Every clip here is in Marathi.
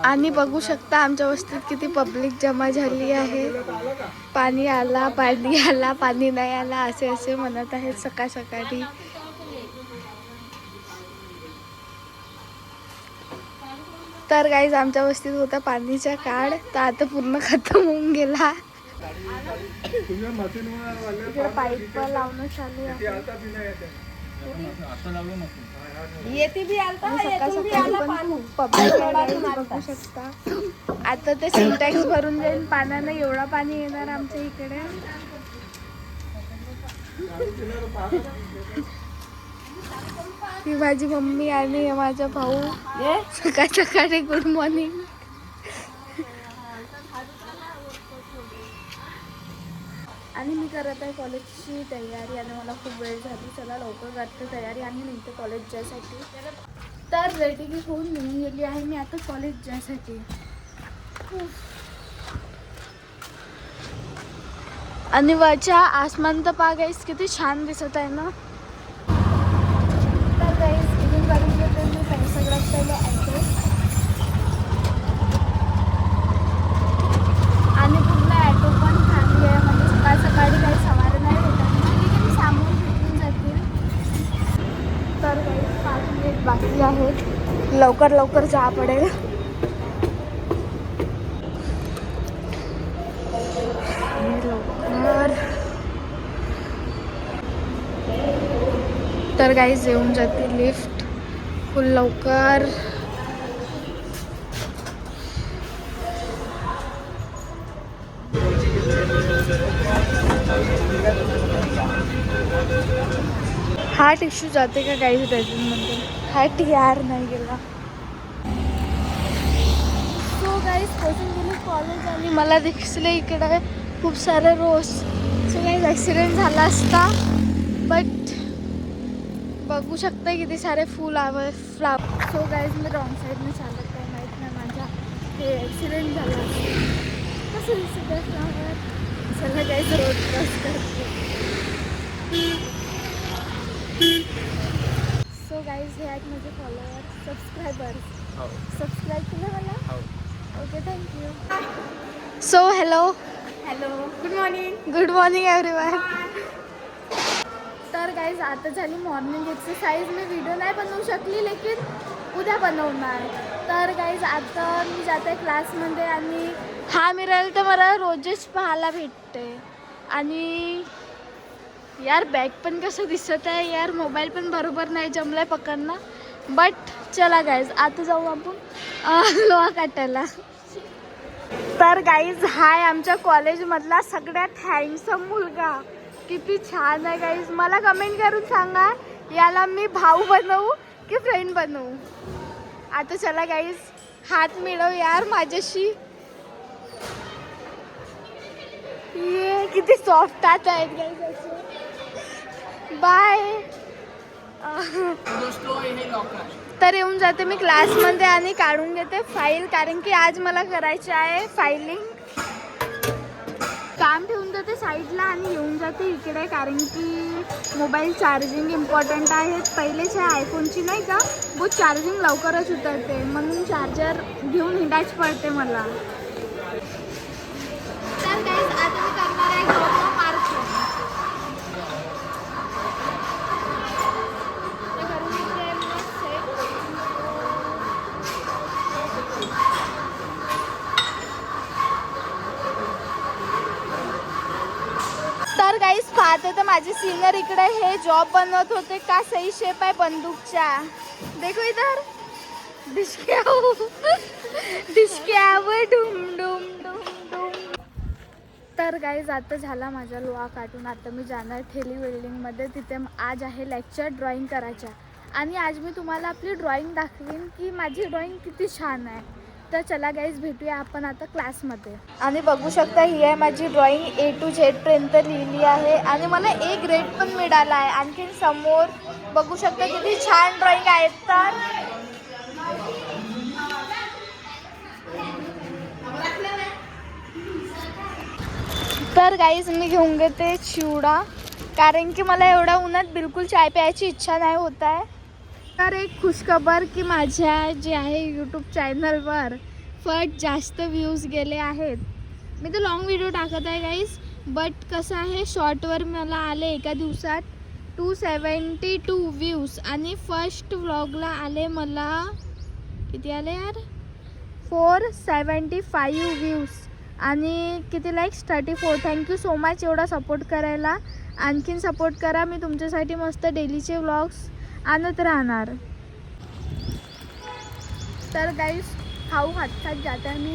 आणि बघू शकता आमच्या वस्तीत किती पब्लिक जमा झाली आहे. पाणी आला, पाणी आला, पाणी नाही आला असे असे म्हणत आहेत सकाळ सकाळी. तर गाईज आमच्या वस्तीत होता पाणीचा काळ, तर आता पूर्ण खतम होऊन गेला. इकडे पाईप लावणं चालू आहे. बघू शकता आता ते सिंटॅक्स भरून जाईल पाण्यानं, एवढा पाणी येणार आमच्या इकडे. ही माझी मम्मी आणि माझा भाऊ. सकाळ सकाळी गुड मॉर्निंग. आणि मी करत आहे कॉलेजची तयारी आणि मला खूप वेळ झाली. चला लवकर करते तयारी आणि निघते कॉलेज जायसाठी. तर रेडी होऊन निघून गेली आहे मी आता कॉलेज जायसाठी. आणि वरच्या आसमान तर पहा गाईस किती छान दिसत आहे ना. तर गाईस इथून करून घेते मी सगळ्यात पहिलं ॲड्रेस आणि पूर्ण ॲटो पण थांबली आहे. म्हणजे सकाळ सकाळी काही सवारी नाही भेटत, मी सामोर भेटून जातील. तर गाईस 5 मिनिट बाकी आहेत, लवकर लवकर जा पडेल. तर गाईस येऊन जाते लिफ्ट फुल लवकर. हार्ट इश्यू जाते का गाईस बेडरूममध्ये? हार्ट यार नाही गेला. सो गाईस पोचून गेली कॉलेज आणि मला दिसले इकडे खूप सारे रोज. सो गाईस ॲक्सिडेंट झाला असता, बट बघू शकता किती सारे फुल फ्लावर. सो गाईज मी रॉंग साईडने चालत आहे, माहीत नाही माझ्या हे ॲक्सिडेंट झाला कसं दिसत आहे फ्लावर. चला गाईज रोड क्रॉस करते. सो गाईज हे आहेत माझे फॉलोअर, सबस्क्रायबर्स. सबस्क्राईब केलं मला? Okay, thank you. So hello good morning. Good morning everyone. तर गाईज आता झाली मॉर्निंग एक्सरसाइज. मी व्हिडिओ नाही बनवू शकली, लेकिन उद्या बनवणार. तर गाईज आता मी जाते क्लासमध्ये आणि हा मिरर तर मला रोजच पाहायला भेटते. आणि यार बॅग पण कसं दिसत आहे यार, मोबाईल पण बरोबर नाही जमलाय पकडणं. बट चला गाईज आता जाऊ आपण लोहा काटायला. तर गाईज हाय आमच्या कॉलेजमधला सगळ्यात हँडसम मुलगा. किती छान आहे गाईज. मला कमेंट करून सांगा याला मी भाऊ बनवू की फ्रेंड बनवू. आता चला गाईज हात मिळव यार माझ्याशी. ये किती सॉफ्ट हात आहेत गाईज असे. बाय. तर येऊन जाते मी क्लासमध्ये आणि काढून घेते फाईल, कारण की आज मला करायचे आहे फायलिंग. काम ठेवून जाते साईडला आणि येऊन जाते इकडे, कारण की मोबाईल चार्जिंग इम्पॉर्टंट आहे. पहिलेच आहे आयफोनची नाही का, बहुत चार्जिंग लवकरच उतरते, म्हणून चार्जर घेऊन हिंडायच पडते मला. तर गाईज आता मी करणार आहे गौरव मार्क. तर गाईज पाहते तर माझे सिनियर इकडे हे जॉब बनवत होते का सही शेप आहे बंदूकच्या. देखो इधर डिस्क्यावर डुम डुम डुम डुम. तर गाईज आता झाला माझा लोहा काढून. आता मी जाणार ठेली बिल्डिंगमध्ये, तिथे आज आहे लेक्चर ड्रॉइंग करायच्या. आणि आज मी तुम्हाला आपली ड्रॉइंग दाखवीन की माझी ड्रॉइंग किती छान आहे. तर चला गाईज भेटूया आपण आता क्लासमध्ये. आणि बघू शकता ही आहे माझी ड्रॉइंग, A to Z पर्यंत लिहिली आहे आणि मला A ग्रेड पण मिळाला आहे. आणखीन समोर बघू शकता किती छान ड्रॉइंग आहेत. तर गाईज मी घेऊन घेते चिवडा, कारण की मला एवढ्या उन्हात बिलकुल चाय प्यायची इच्छा नाही होत आहे. तर एक खुशखबर की माझ्या जे आहे यूट्यूब चॅनलवर फट जास्त व्ह्यूज गेले आहेत. मी तर लॉंग व्हिडिओ टाकत आहे गाईज, बट कसं आहे शॉर्टवर मला आले एका दिवसात 272 व्ह्यूज आणि फर्स्ट व्लॉगला आले मला किती आले यार 475 व्ह्यूज आणि किती लाईक्स 34. थँक्यू सो मच एवढा सपोर्ट करायला. आणखीन सपोर्ट करा, मी तुमच्यासाठी मस्त डेलीचे व्लॉग्स आणत राहणार. तर गाईज खाऊ हातात जाता मी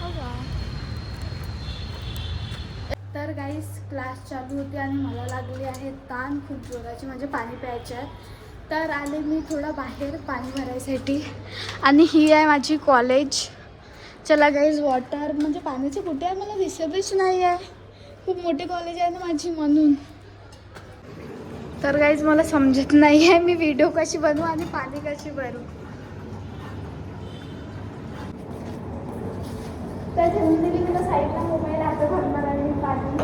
हो का. तर गाईज क्लास चालू होती आणि मला लागली आहे ताण खूप जोराची, म्हणजे पाणी प्यायचे आहे. तर आले मी थोडा बाहेर पाणी भरायसाठी आणि ही आहे माझी कॉलेज. चला गाईज वॉटर म्हणजे पाण्याची कुठे आहे मला दिसतच नाही आहे. खूप मोठी कॉलेज आहे ना माझी म्हणून. तर गाईज मला समजत नाही आहे मी व्हिडिओ कशी बनवू आणि पाणी कशी भरू. तर ठेवून दिली मी साईडला मोबाईल, आता भरणार आहे पाणी.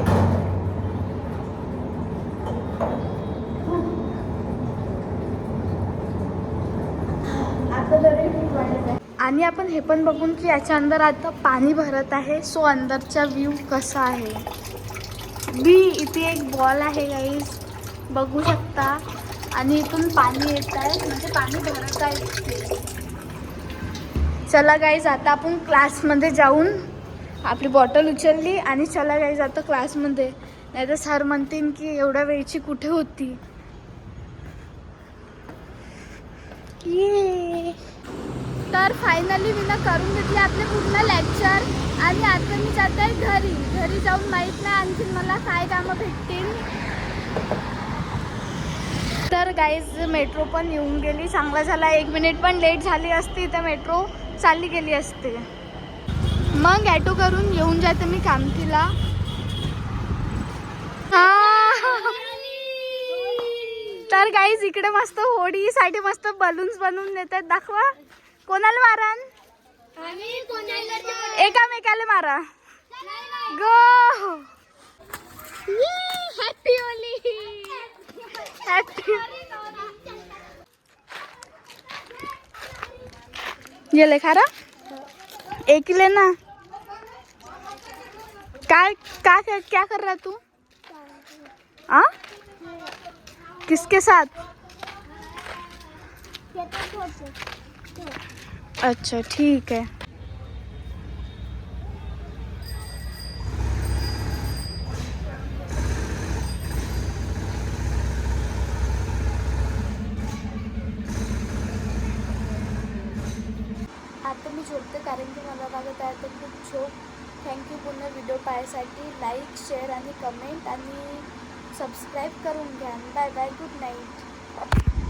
आता तरी खूप वाटत आहे. आणि आपण हे पण बघून की याच्या अंदर आता पाणी भरत आहे. सो अंदरचा व्ह्यू कसा आहे. इथे एक बॉल आहे गाईज बघू शकता आणि इथून पाणी येत आहे म्हणजे पाणी भरत आहे. चला गाईज आता आपण क्लासमध्ये जाऊन आपली बॉटल उचलली आणि चला गाईज आता क्लासमध्ये, नाही तर सर म्हणतील की एवढ्या वेळची कुठे होती. ये तर फायनली मी करून घेतली आपले पूर्ण लेक्चर आणि आता मी जात आहे घरी जाऊन माहीत नाही आणखीन मला काय कामं भेटतील. तर गाईज मेट्रो पण येऊन गेली, चांगला झाला. 1 मिनिट पण लेट झाली असती तर मेट्रो चालली गेली असते. मग ॲटो करून येऊन जाते मी कामठीला. तर गाईज इकडे मस्त होडीसाठी मस्त बलून्स बनवून देतात. दाखवा कोणाला मारान, एकामेकाला मारा. गो हॅपी होली. हॅपी ये ले खारा एक ही लेना. क्या कर रहा तू? आ? किसके साथ? अच्छा ठीक है. आता मी झोपते कारण की मला लागत आहे तर खूप झोप. थँक्यू पुन्हा व्हिडिओ पाहायसाठी. लाईक शेअर आणि कमेंट आणि सबस्क्राईब करून घ्या. Bye bye, good night.